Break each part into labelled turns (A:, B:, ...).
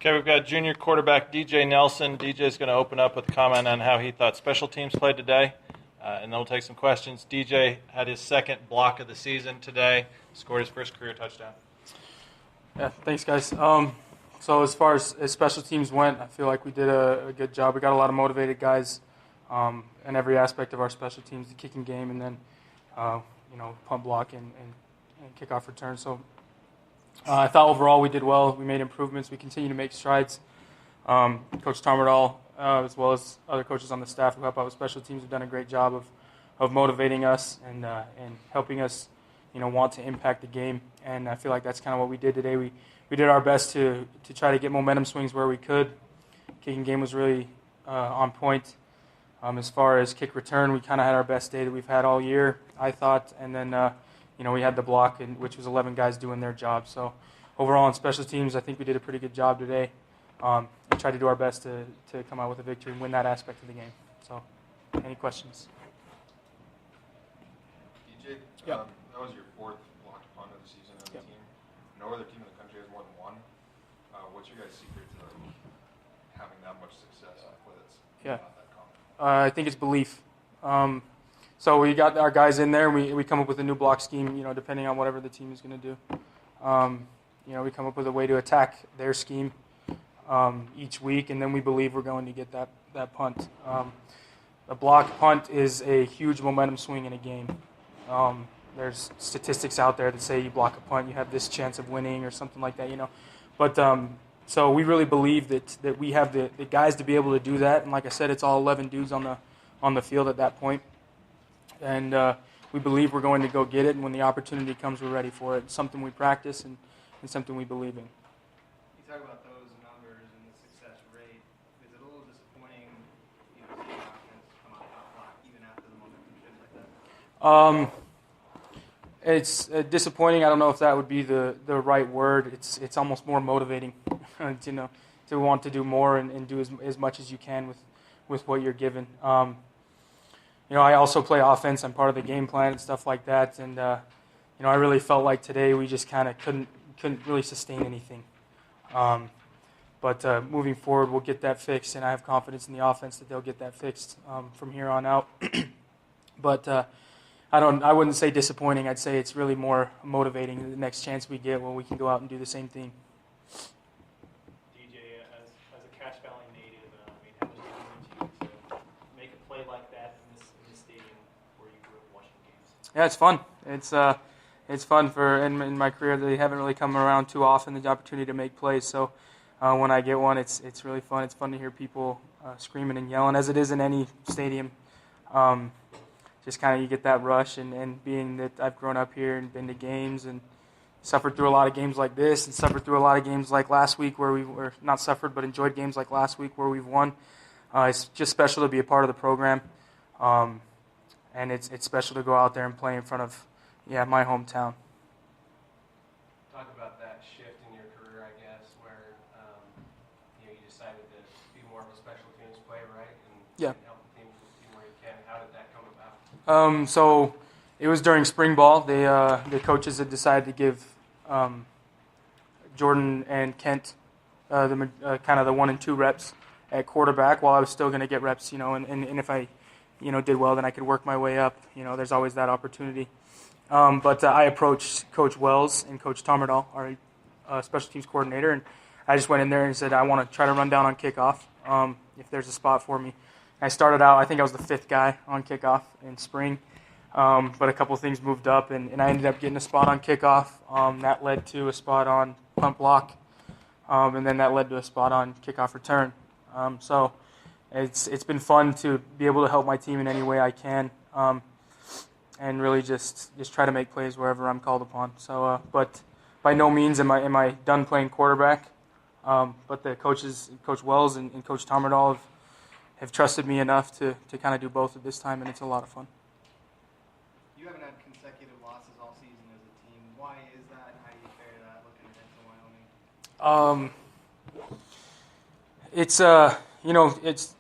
A: Okay, we've got junior quarterback DJ Nelson. DJ's going to open up with a comment on how he thought special teams played today, and then we'll take some questions. DJ had his second block of the season today, scored his first career touchdown.
B: Yeah, thanks, guys. So as far as special teams went, I feel like we did a good job. We got a lot of motivated guys in every aspect of our special teams, the kicking game, and then punt block and kickoff return. So I thought overall we did well. We made improvements. We continue to make strides. Coach Tarmerdall, as well as other coaches on the staff who help out with special teams, have done a great job of motivating us and helping us, want to impact the game. And I feel like that's kind of what we did today. We did our best to try to get momentum swings where we could. Kicking game was really on point. As far as kick return, we kind of had our best day that we've had all year, I thought. And then we had the block, which was 11 guys doing their job. So overall on special teams, I think we did a pretty good job today. And tried to do our best to come out with a victory and win that aspect of the game. So, any questions?
C: DJ,
B: yeah.
C: That was your fourth blocked punt of the season on the team. No other team in the country has more than one. What's your guys' secret to having that much success with it?
B: Yeah.
C: That common?
B: I think it's belief. So we got our guys in there. We come up with a new block scheme, depending on whatever the team is going to do. We come up with a way to attack their scheme each week, and then we believe we're going to get that punt. A block punt is a huge momentum swing in a game. There's statistics out there that say you block a punt, you have this chance of winning or something like that, But so we really believe that we have the guys to be able to do that. And like I said, it's all 11 dudes on the field at that point. And we believe we're going to go get it. And when the opportunity comes, we're ready for it. It's something we practice and something we believe in.
D: You talk about those numbers and the success rate. Is it a little disappointing, seeing offense come out top block even after the momentum shifts like that?
B: It's disappointing. I don't know if that would be the right word. It's almost more motivating, to want to do more and do as much as you can with what you're given. I also play offense. I'm part of the game plan and stuff like that. And I really felt like today we just kind of couldn't really sustain anything. But moving forward, we'll get that fixed, and I have confidence in the offense that they'll get that fixed from here on out. But I wouldn't say disappointing. I'd say it's really more motivating the next chance we get when we can go out and do the same thing.
E: DJ, as a Cache Valley native, how much do you need to make a play like that in this stadium where you grew up watching games?
B: Yeah, it's fun. It's fun in my career. They haven't really come around too often, the opportunity to make plays. So when I get one, it's really fun. It's fun to hear people screaming and yelling, as it is in any stadium. Just kind of you get that rush, and being that I've grown up here and been to games and suffered through a lot of games like this and suffered through a lot of games like last week where we were not suffered but enjoyed games like last week where we've won. It's just special to be a part of the program, and it's special to go out there and play in front of my hometown.
F: Talk about that shift in your career, I guess, where you decided to be more of a special teams player, right? And help the team where you can. How did that come about?
B: So it was during spring ball. The coaches had decided to give Jordan and Kent kind of the 1 and 2 reps at quarterback, while I was still going to get reps. And if I did well, then I could work my way up. There's always that opportunity. But I approached Coach Wells and Coach Tarmerdall, our special teams coordinator, and I just went in there and said, I want to try to run down on kickoff if there's a spot for me. I started out, I think I was the 5th guy on kickoff in spring, but a couple of things moved up, and I ended up getting a spot on kickoff. That led to a spot on punt block, and then that led to a spot on kickoff return. So it's been fun to be able to help my team in any way I can, and really just try to make plays wherever I'm called upon. So, but by no means am I done playing quarterback. But the coaches, Coach Wells and Coach Tarmerdall, have trusted me enough to kind of do both at this time, and it's a lot of fun.
D: You haven't had consecutive losses all season as a team. Why is that, and how do you fare that looking ahead to Wyoming?
B: It's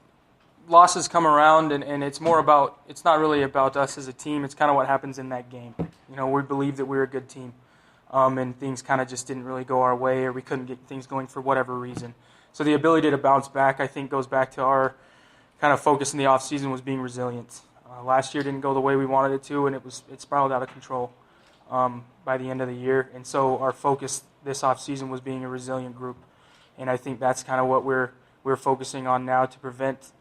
B: losses come around, and it's more about, it's not really about us as a team. It's kind of what happens in that game. We believe that we're a good team. and things kind of just didn't really go our way, or we couldn't get things going for whatever reason. So the ability to bounce back, I think, goes back to our kind of focus in the offseason was being resilient. Last year didn't go the way we wanted it to, and it spiraled out of control by the end of the year. And so our focus this offseason was being a resilient group, and I think that's kind of what we're focusing on now to prevent,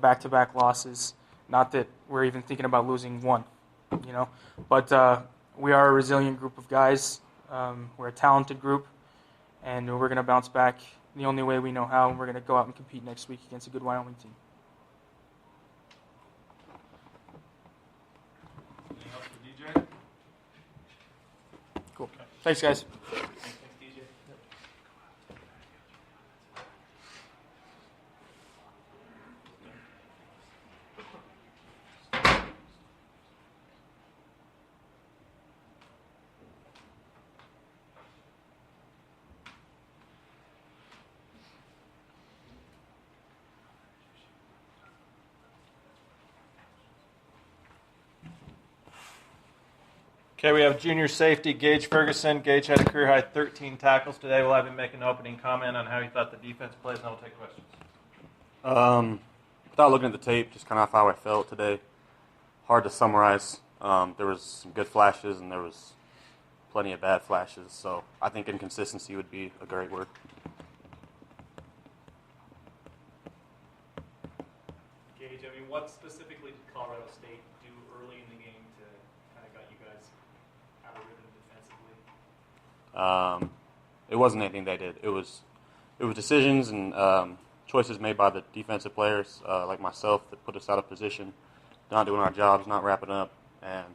B: back-to-back losses. Not that we're even thinking about losing one, but we are a resilient group of guys. We're a talented group, and we're going to bounce back the only way we know how, and we're going to go out and compete next week against a good Wyoming team.
A: Anything else for DJ?
B: Cool. Thanks, guys.
E: Thanks, DJ.
A: Okay, we have junior safety Gage Ferguson. Gage had a career-high 13 tackles today. We'll have him make an opening comment on how he thought the defense plays, and then we'll take questions.
G: Without looking at the tape, just kind of how I felt today. Hard to summarize. There was some good flashes, and there was plenty of bad flashes. So I think inconsistency would be a great word.
E: Gage, I mean, what specifically did Colorado State do early in the game to kind of got you guys out of rhythm defensively?
G: It wasn't anything they did. It was decisions and choices made by the defensive players, like myself, that put us out of position, not doing our jobs, not wrapping up, and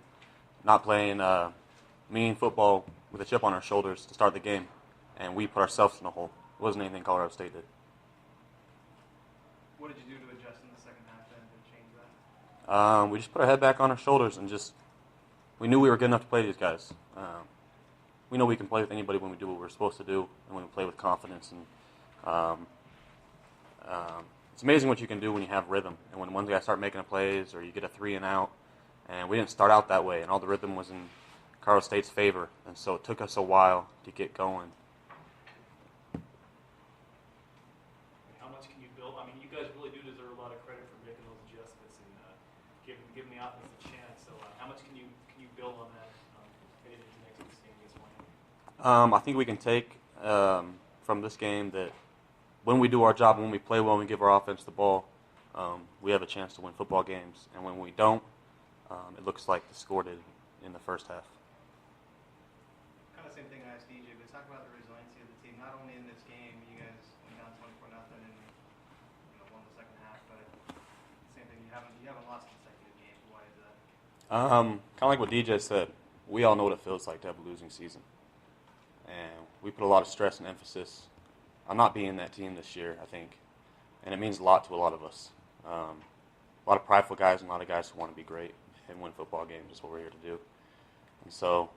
G: not playing mean football with a chip on our shoulders to start the game. And we put ourselves in a hole. It wasn't anything Colorado State did.
D: What did you do to adjust in the second half then to change that?
G: We just put our head back on our shoulders and we knew we were good enough to play these guys. We know we can play with anybody when we do what we're supposed to do and when we play with confidence. And it's amazing what you can do when you have rhythm. And when one guy start making plays or you get a 3 and out, and we didn't start out that way, and all the rhythm was in Colorado State's favor, and so it took us a while to get going.
E: How much can you build? I mean, you guys really do deserve a lot of credit for making those adjustments and giving the offense a chance. So how much can you build on that heading into next week's game against Wyoming?
G: I think we can take from this game that when we do our job, when we play well, and we give our offense the ball, we have a chance to win football games. And when we don't, it looks like the score did in the first half.
D: Kind of same thing I asked DJ, but talk about the resiliency of the team. Not only in this game, you guys went down 24-0 and won the second half, but same thing. You haven't lost consecutive games. Why is that?
G: Kind of like what DJ said. We all know what it feels like to have a losing season, and we put a lot of stress and emphasis on not being that team this year, I think, and it means a lot to a lot of us. A lot of prideful guys and a lot of guys who want to be great and win football games is what we're here to do. And so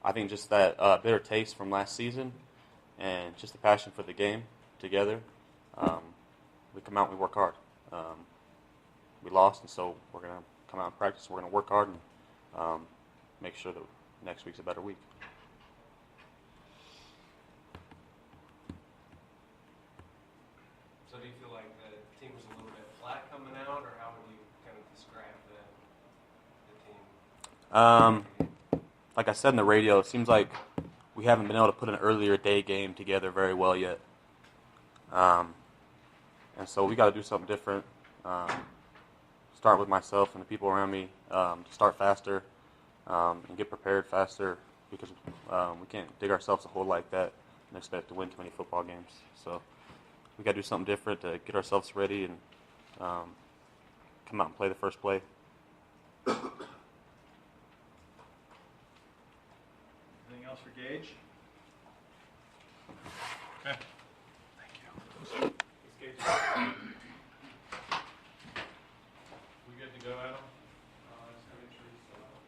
G: I think just that bitter taste from last season and just the passion for the game together, we come out and we work hard. We lost, and so we're going to come out and practice. We're going to work hard and make sure that next week's a better week.
F: So do you feel like the team was a little bit flat coming out, or how would you kind of describe the team?
G: Like I said in the radio, it seems like we haven't been able to put an earlier day game together very well yet. And so we got to do something different. Start with myself and the people around me to start faster and get prepared faster, because we can't dig ourselves a hole like that and expect to win too many football games. So we got to do something different to get ourselves ready and come out and play the first play.
A: Anything else for Gage? Okay. Thank you.
E: Thanks, Gage.
A: We good to go, Adam?
E: Just gotta make sure he's still out.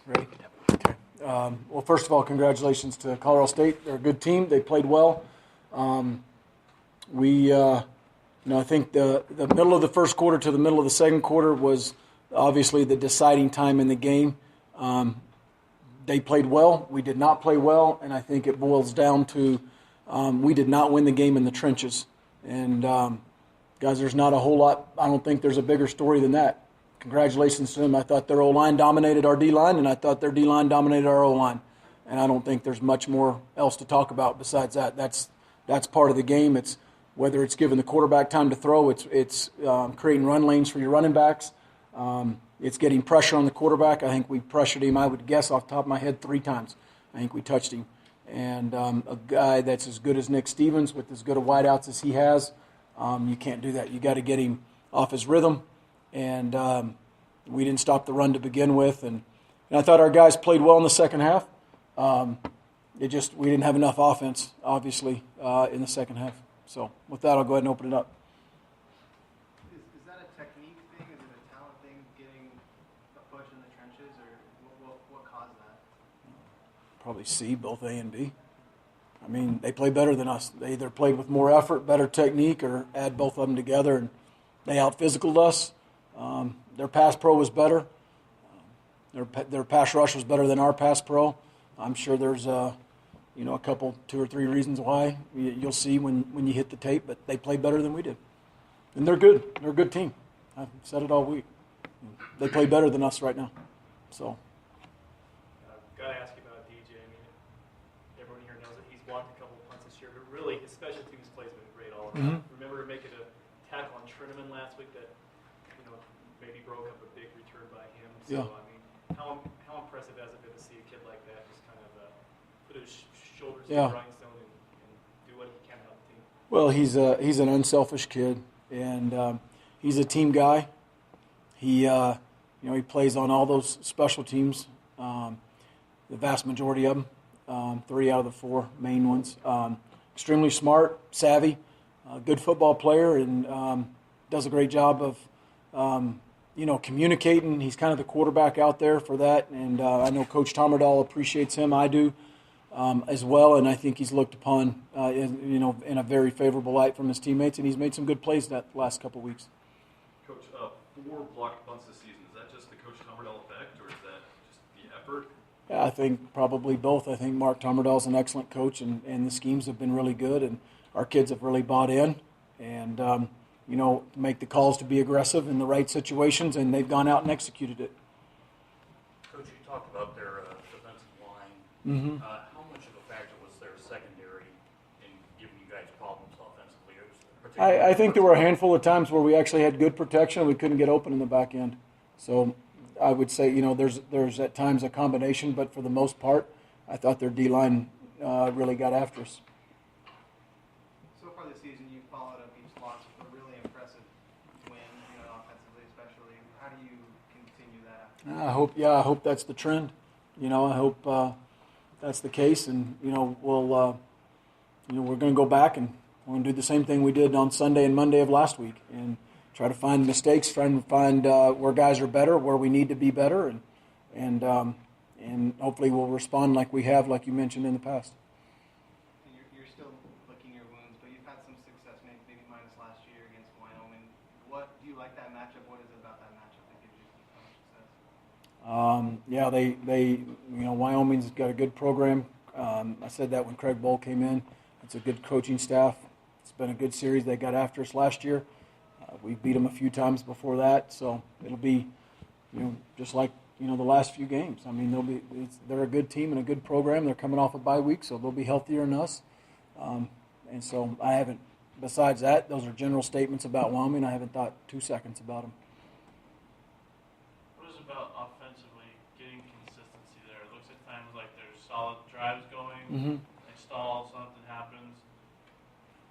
H: Ready? Okay. Well, first of all, congratulations to Colorado State. They're a good team. They played well. We I think the middle of the first quarter to the middle of the second quarter was obviously the deciding time in the game. They played well. We did not play well, and I think it boils down to we did not win the game in the trenches. And, guys, there's not a whole lot. I don't think there's a bigger story than that. Congratulations to them. I thought their O-line dominated our D-line, and I thought their D-line dominated our O-line. And I don't think there's much more else to talk about besides that. That's part of the game. It's whether it's giving the quarterback time to throw, it's creating run lanes for your running backs. It's getting pressure on the quarterback. I think we pressured him, I would guess off the top of my head, 3 times. I think we touched him. And a guy that's as good as Nick Stevens with as good a wideouts as he has, you can't do that. You got to get him off his rhythm. And we didn't stop the run to begin with. And I thought our guys played well in the second half. We didn't have enough offense, obviously, in the second half. So with that, I'll go ahead and open it up.
D: Is that a technique thing? Is it a talent thing, getting a push in the trenches, or what caused that?
H: Probably C, both A and B. I mean, they play better than us. They either played with more effort, better technique, or add both of them together, and they out-physicaled us. Their pass pro was better. Their pass rush was better than our pass pro. I'm sure there's a couple, 2 or 3 reasons why. You'll see when you hit the tape, but they played better than we did. And they're good. They're a good team. I've said it all week. They play better than us right now. So.
E: Got to ask you about DJ. I mean, everyone here knows that he's blocked a couple of punts this year, but really his special teams play has been great all around.
H: Mm-hmm.
E: Remember making a tackle on Trinneman last week that maybe broke up a big return by him. So,
H: Yeah.
E: I mean, how impressive has it been to see a kid like that just kind of put his shoulders to
H: Yeah.
E: the grindstone and do what he can to help the team?
H: Well, he's an unselfish kid, and he's a team guy. He he plays on all those special teams, the vast majority of them, 3 out of the 4 main ones. Extremely smart, savvy, good football player, and does a great job of communicating. He's kind of the quarterback out there for that, and I know Coach Tomerdahl appreciates him. I do. As well, and I think he's looked upon, in a very favorable light from his teammates, and he's made some good plays that last couple of weeks.
I: Coach, 4 blocked punts this season. Is that just the Coach Tomerdahl effect, or is that just the effort?
H: Yeah, I think probably both. I think Mark Tomerdahl's an excellent coach, and the schemes have been really good, and our kids have really bought in, and make the calls to be aggressive in the right situations, and they've gone out and executed it.
J: Coach, you talked about their defensive line.
H: Mm-hmm.
J: How much of a factor was their secondary in giving you guys problems offensively?
H: I think there were a handful of times where we actually had good protection and we couldn't get open in the back end. So I would say, there's at times a combination, but for the most part, I thought their D-line really got after us.
D: So far this season, you've followed up each loss with a really impressive win, offensively especially. How do you continue that?
H: I hope that's the trend. I hope that's the case, and we're going to go back and we're going to do the same thing we did on Sunday and Monday of last week, and try to find mistakes, try to find where guys are better, where we need to be better, and hopefully we'll respond like we have, like you mentioned in the past.
D: You're still licking your wounds, but you've had some success, maybe minus last year against Wyoming. What do you like that matchup? What is it about that matchup that gives you so much success?
H: Wyoming's got a good program. I said that when Craig Bowl came in. It's a good coaching staff. It's been a good series. They got after us last year. We beat them a few times before that, so it'll be, just like the last few games. I mean, they're a good team and a good program. They're coming off a bye week, so they'll be healthier than us. And so I haven't. Besides that, those are general statements about Wyoming. I haven't thought 2 seconds about them.
K: What is it about offensively getting consistency there? It looks at times like there's solid drives going.
H: Mm-hmm.
K: They stall, something happens.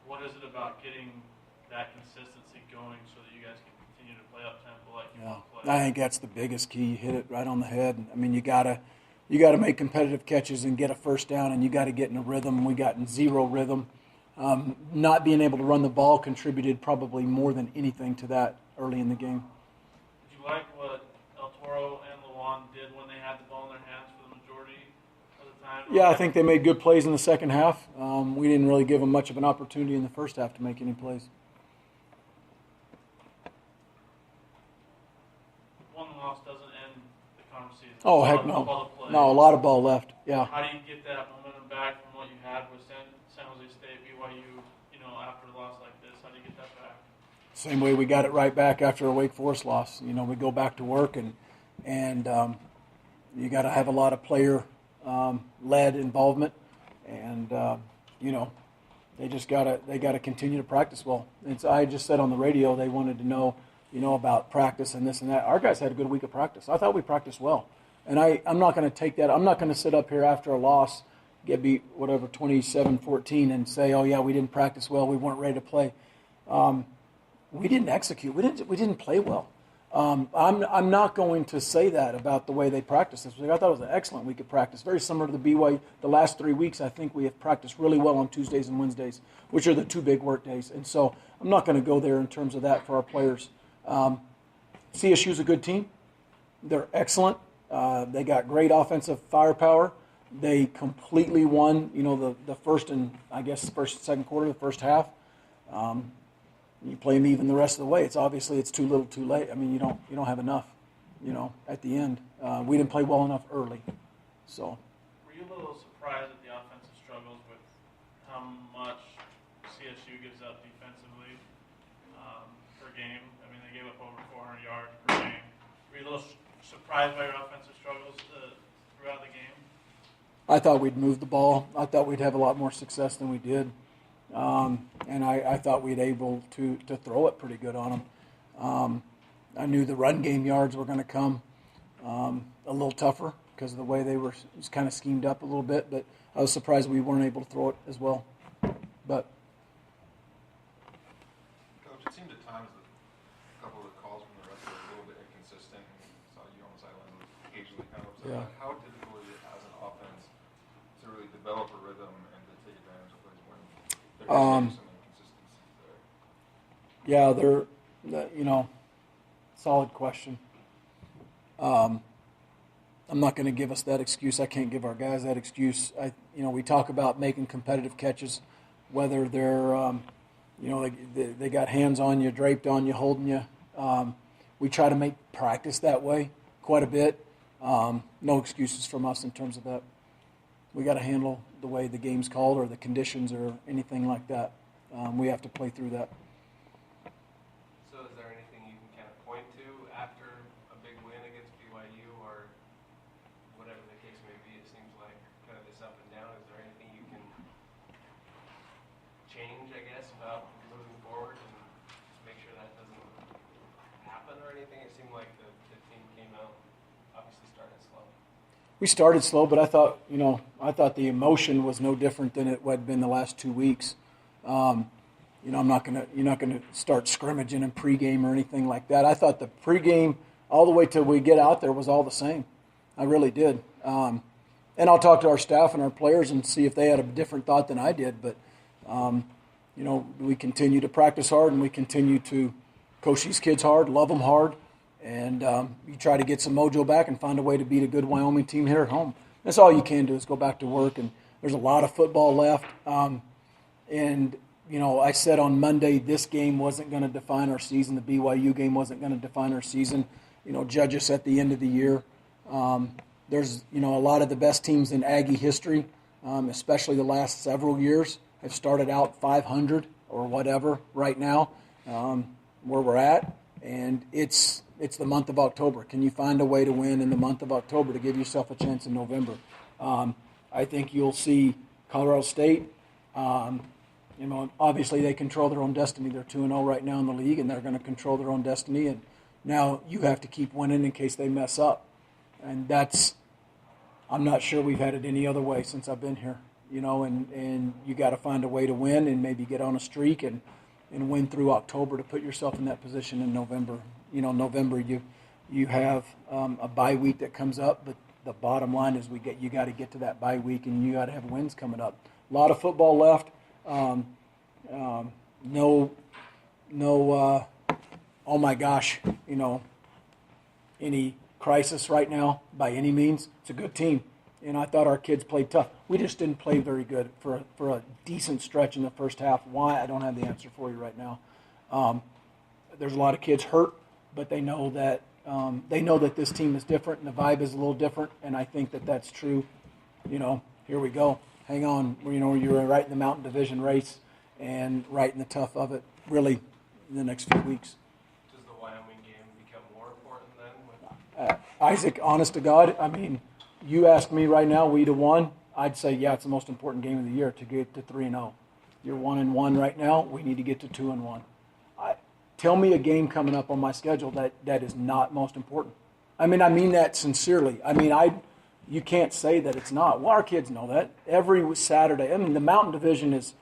K: What is it about getting that consistency going so that you guys can continue to play up tempo like you want to play?
H: I think that's the biggest key. You hit it right on the head. I mean, you gotta make competitive catches and get a first down, and you got to get in a rhythm. We got in zero rhythm. Not being able to run the ball contributed probably more than anything to that early in the game.
K: Did you like what El Toro and Lawan did when they had the ball in their hands for the majority of the time?
H: Yeah, I think they made good plays in the second half. We didn't really give them much of an opportunity in the first half to make any plays.
K: doesn't end the conversation.
H: Oh, heck no. No, a lot of ball left. Yeah.
K: How do you get that momentum back from what you had with San Jose State, BYU, after a loss like this? How do you get that back?
H: Same way we got it right back after a Wake Forest loss. We go back to work, and you got to have a lot of player led involvement, and they got to continue to practice well. I just said on the radio they wanted to know about practice and this and that. Our guys had a good week of practice. I thought we practiced well, and I'm not going to take that. I'm not going to sit up here after a loss, get beat 27-14, and say, oh yeah, we didn't practice well, we weren't ready to play. We didn't execute. We didn't play well. I'm not going to say that about the way they practiced this week. I thought it was an excellent week of practice, very similar to the BYU. The last 3 weeks, I think we have practiced really well on Tuesdays and Wednesdays, which are the two big work days. And so I'm not going to go there in terms of that for our players. CSU is a good team. They're excellent. They got great offensive firepower. They completely won, the first and second quarter, the first half. You play them even the rest of the way. It's too little, too late. I mean, you don't have enough, at the end. We didn't play well enough early. So.
K: Were you a little surprised at the offensive struggles with how much CSU gives up defensively per game? I mean, they gave up over 400 yards per game. Were you a little surprised by your offensive struggles throughout the game?
H: I thought we'd move the ball. I thought we'd have a lot more success than we did. And I thought we'd able to throw it pretty good on them. I knew the run game yards were going to come a little tougher because of the way they were kind of schemed up a little bit, but I was surprised we weren't able to throw it as well. But
C: Coach, it seemed at times that a couple of the calls from the rest were a little bit inconsistent. Saw you on the sideline occasionally kind of upset.
H: Yeah.
C: How difficult is it as an offense to really develop a rhythm and to take advantage of plays when there is some inconsistencies there?
H: Yeah, solid question. I'm not going to give us that excuse. I can't give our guys that excuse. We talk about making competitive catches, whether they're, they got hands on you, draped on you, holding you. We try to make practice that way quite a bit. No excuses from us in terms of that. We got to handle the way the game's called or the conditions or anything like that. We have to play through that.
F: So is there anything you can kind of point to after a big win against BYU or whatever the case may be? It seems like kind of this up and down. Is there anything you can change, I guess, about moving forward and make sure that doesn't happen or anything? It seemed like the team came out, obviously started slow.
H: We started slow, but I thought the emotion was no different than it had been the last 2 weeks. You're not gonna start scrimmaging in pregame or anything like that. I thought the pregame all the way till we get out there was all the same. I really did. And I'll talk to our staff and our players and see if they had a different thought than I did. But we continue to practice hard and we continue to coach these kids hard, love them hard. And you try to get some mojo back and find a way to beat a good Wyoming team here at home. That's all you can do is go back to work. And there's a lot of football left. I said on Monday this game wasn't going to define our season. The BYU game wasn't going to define our season. Judge us at the end of the year. There's a lot of the best teams in Aggie history, especially the last several years, have started out 500 or whatever right now where we're at. And it's the month of October. Can you find a way to win in the month of October to give yourself a chance in November? I think you'll see Colorado State. Obviously they control their own destiny. They're 2-0 right now in the league, and they're going to control their own destiny. And now you have to keep winning in case they mess up. And I'm not sure we've had it any other way since I've been here. And you got to find a way to win and maybe get on a streak and win through October to put yourself in that position in November. November you have a bye week that comes up, but the bottom line is you got to get to that bye week and you got to have wins coming up. A lot of football left. No. Oh my gosh, any crisis right now by any means. It's a good team, and I thought our kids played tough. We just didn't play very good for a decent stretch in the first half. Why? I don't have the answer for you right now. There's a lot of kids hurt, but they know that They know that this team is different and the vibe is a little different, and I think that that's true. Here we go. Hang on. You're right in the Mountain Division race and right in the tough of it, really, in the next few weeks.
F: Does the Wyoming game become more important then?
H: Isaac, honest to God, I mean, you ask me right now, we to 1, I'd say, yeah, it's the most important game of the year to get to 3-0. You're 1-1 right now. We need to get to 2-1. Tell me a game coming up on my schedule that is not most important. I mean that sincerely. You can't say that it's not. Well, our kids know that. Every Saturday, the Mountain Division is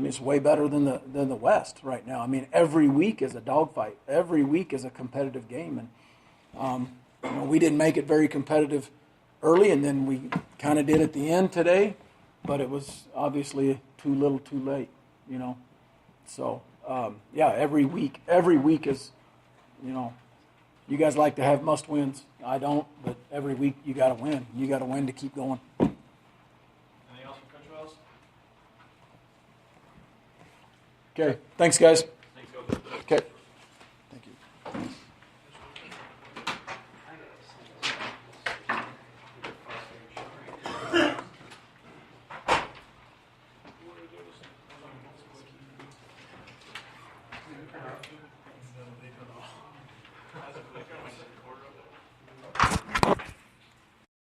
H: it's way better than the West right now. Every week is a dogfight. Every week is a competitive game. And we didn't make it very competitive early, and then we kind of did at the end today, but it was obviously too little too late, So, every week is, you guys like to have must-wins. I don't, but every week you got to win. You got to win to keep going.
K: Anything else from Coach Wells?
H: Okay, thanks, guys.
K: Thanks, Coach.
H: Okay. Thank you.
K: As a quick, I went to the quarter.